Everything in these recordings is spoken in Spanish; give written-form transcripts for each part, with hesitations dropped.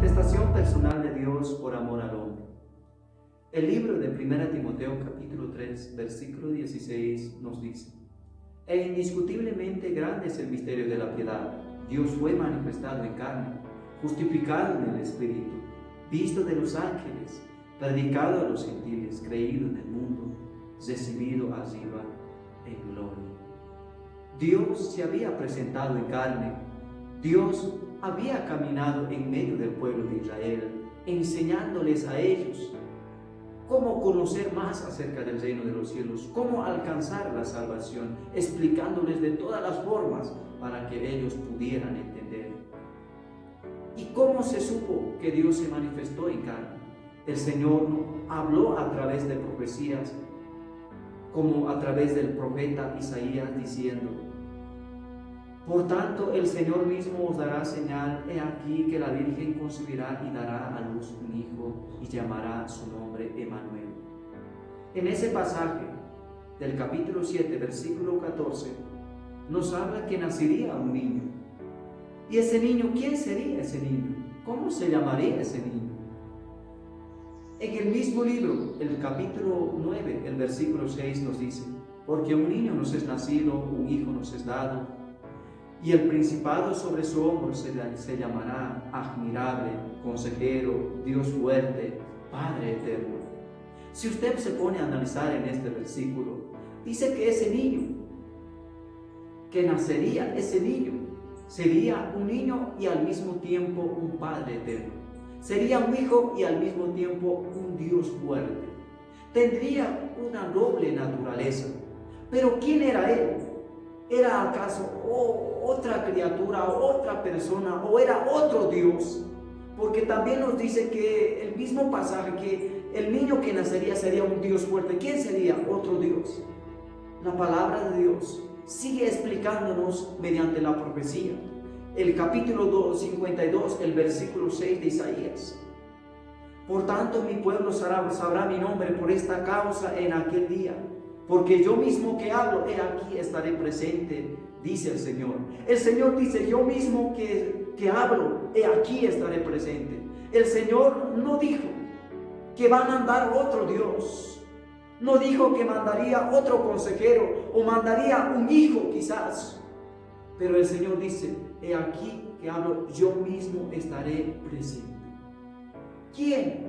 manifestación personal de Dios por amor al hombre. El libro de 1 Timoteo capítulo 3, versículo 16 nos dice: E indiscutiblemente grande es el misterio de la piedad. Dios fue manifestado en carne, justificado en el Espíritu, visto de los ángeles, predicado a los gentiles, creído en el mundo, recibido arriba en gloria. Dios se había presentado en carne. Dios había caminado en medio del pueblo de Israel, enseñándoles a ellos cómo conocer más acerca del reino de los cielos, cómo alcanzar la salvación, explicándoles de todas las formas para que ellos pudieran entender. ¿Y cómo se supo que Dios se manifestó en carne? El Señor habló a través de profecías, como a través del profeta Isaías, diciendo: Por tanto, el Señor mismo os dará señal, he aquí que la Virgen concebirá y dará a luz un hijo y llamará su nombre Emmanuel. En ese pasaje del capítulo 7, versículo 14, nos habla que nacería un niño. ¿Y ese niño, quién sería ese niño? ¿Cómo se llamaría ese niño? En el mismo libro, el capítulo 9, el versículo 6 nos dice: Porque un niño nos es nacido, un hijo nos es dado, y el principado sobre su hombro se llamará Admirable, Consejero, Dios fuerte, Padre eterno. Si usted se pone a analizar en este versículo, dice que ese niño, que nacería, ese niño, sería un niño y al mismo tiempo un Padre eterno. Sería un hijo y al mismo tiempo un Dios fuerte. Tendría una doble naturaleza. Pero ¿quién era él? ¿Era acaso otra criatura, otra persona, o era otro Dios? Porque también nos dice que el mismo pasaje, que el niño que nacería sería un Dios fuerte. ¿Quién sería otro Dios? La palabra de Dios sigue explicándonos mediante la profecía. El capítulo 52, el versículo 6 de Isaías: Por tanto mi pueblo sabrá mi nombre por esta causa en aquel día, porque yo mismo que hablo, he aquí estaré presente, dice el Señor. El Señor dice: yo mismo que hablo, he aquí estaré presente. El Señor no dijo que va a mandar otro Dios, no dijo que mandaría otro consejero o mandaría un hijo quizás, pero el Señor dice: he aquí que hablo, yo mismo estaré presente. ¿Quién?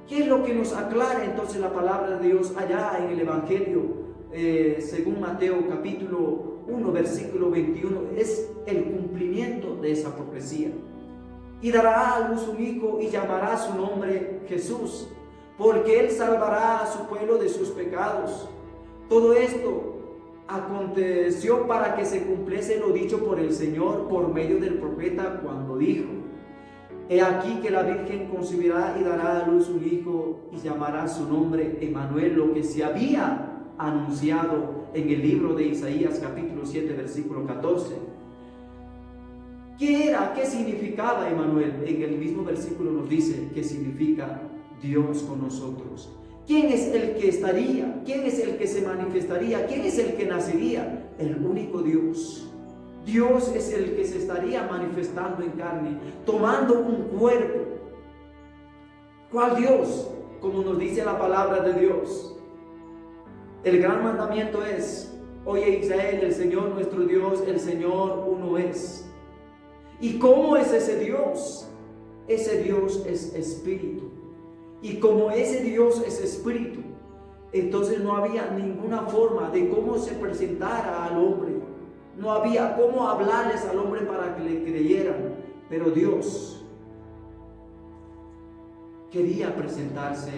¿Qué es lo que nos aclara entonces la palabra de Dios allá en el Evangelio, según Mateo capítulo 1, versículo 21? Es el cumplimiento de esa profecía. Y dará a luz un hijo y llamará su nombre Jesús, porque él salvará a su pueblo de sus pecados. Todo esto aconteció para que se cumpliese lo dicho por el Señor por medio del profeta cuando dijo: He aquí que la Virgen concebirá y dará a luz un hijo y llamará su nombre Emmanuel, lo que se había anunciado en el libro de Isaías capítulo 7 versículo 14. ¿Qué era? ¿Qué significaba Emmanuel? En el mismo versículo nos dice que significa Dios con nosotros. ¿Quién es el que estaría? ¿Quién es el que se manifestaría? ¿Quién es el que nacería? El único Dios. Dios es el que se estaría manifestando en carne, tomando un cuerpo. ¿Cuál Dios? Como nos dice la palabra de Dios. El gran mandamiento es: oye Israel, el Señor nuestro Dios, el Señor uno es. ¿Y cómo es ese Dios? Ese Dios es espíritu. Y como ese Dios es espíritu, entonces no había ninguna forma de cómo se presentara al hombre. No había cómo hablarles al hombre para que le creyeran. Pero Dios quería presentarse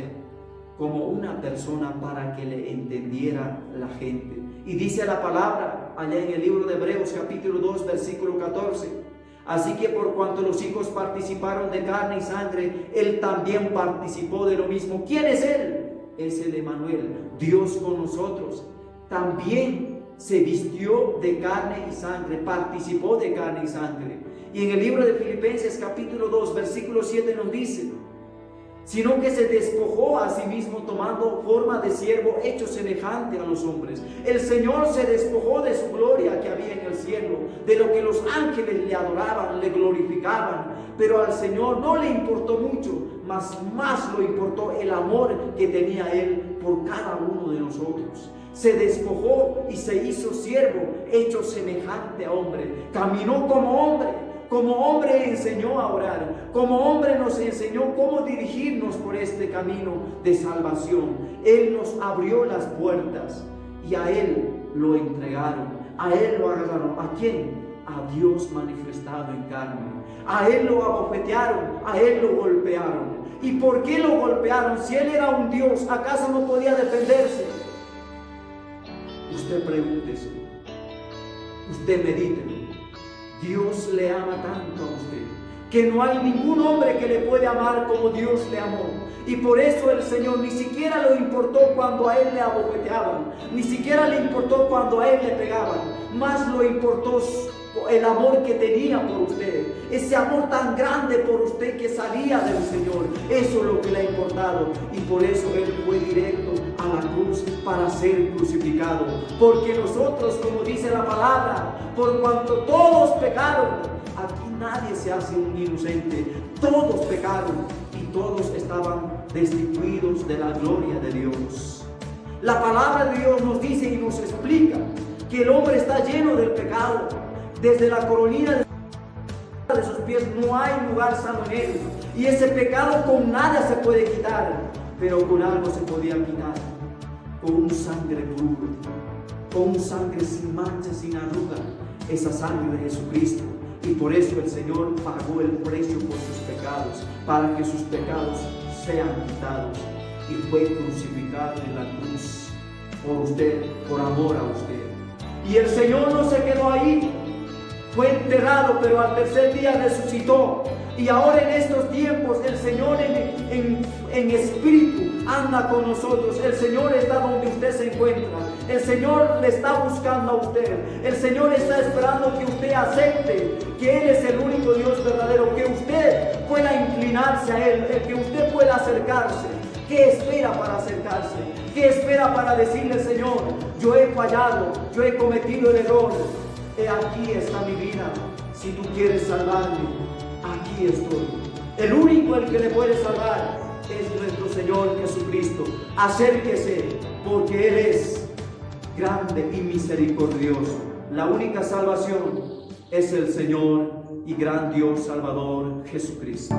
como una persona para que le entendiera la gente. Y dice la palabra allá en el libro de Hebreos capítulo 2 versículo 14: Así que por cuanto los hijos participaron de carne y sangre, él también participó de lo mismo. ¿Quién es él? Es el Emmanuel, Dios con nosotros. También se vistió de carne y sangre, participó de carne y sangre. Y en el libro de Filipenses capítulo 2 versículo 7 nos dice: sino que se despojó a sí mismo tomando forma de siervo hecho semejante a los hombres. El Señor se despojó de su gloria que había en el cielo, de lo que los ángeles le adoraban, le glorificaban, pero al Señor no le importó mucho, más lo importó el amor que tenía Él por cada uno de nosotros. Se despojó y se hizo siervo hecho semejante a hombre. Caminó como hombre. Como hombre enseñó a orar, como hombre nos enseñó cómo dirigirnos por este camino de salvación. Él nos abrió las puertas y a Él lo entregaron, a Él lo agarraron. ¿A quién? A Dios manifestado en carne. A Él lo abofetearon, a Él lo golpearon. ¿Y por qué lo golpearon? Si Él era un Dios, ¿acaso no podía defenderse? Usted pregúntese, usted medite. Dios le ama tanto a usted, que no hay ningún hombre que le puede amar como Dios le amó. Y por eso el Señor ni siquiera le importó cuando a Él le abofeteaban, ni siquiera le importó cuando a Él le pegaban, más lo importó el amor que tenía por usted, ese amor tan grande por usted que salía del Señor. Eso es lo que le ha importado, y por eso Él fue directo a la cruz para ser crucificado. Porque nosotros, como dice la palabra, por cuanto todos pecaron, aquí nadie se hace un inocente, todos pecaron y todos estaban destituidos de la gloria de Dios. La palabra de Dios nos dice y nos explica que el hombre está lleno del pecado. Desde la coronilla de sus pies no hay lugar sano en él. Y ese pecado con nada se puede quitar, pero con algo se podía quitar. Con un sangre puro, con un sangre sin mancha, sin arruga, esa sangre de Jesucristo. Y por eso el Señor pagó el precio por sus pecados, para que sus pecados sean quitados. Y fue crucificado en la cruz por usted, por amor a usted. Y el Señor no se quedó ahí. Fue enterrado, pero al tercer día resucitó. Y ahora en estos tiempos el Señor en espíritu anda con nosotros. El Señor está donde usted se encuentra. El Señor le está buscando a usted. El Señor está esperando que usted acepte que Él es el único Dios verdadero, que usted pueda inclinarse a Él, que usted pueda acercarse. ¿Qué espera para acercarse? ¿Qué espera para decirle, Señor, yo he fallado, yo he cometido el error? Aquí está mi vida. Si tú quieres salvarme, aquí estoy. El único el que le puede salvar es nuestro Señor Jesucristo. Acérquese, porque Él es grande y misericordioso. La única salvación es el Señor y gran Dios Salvador Jesucristo.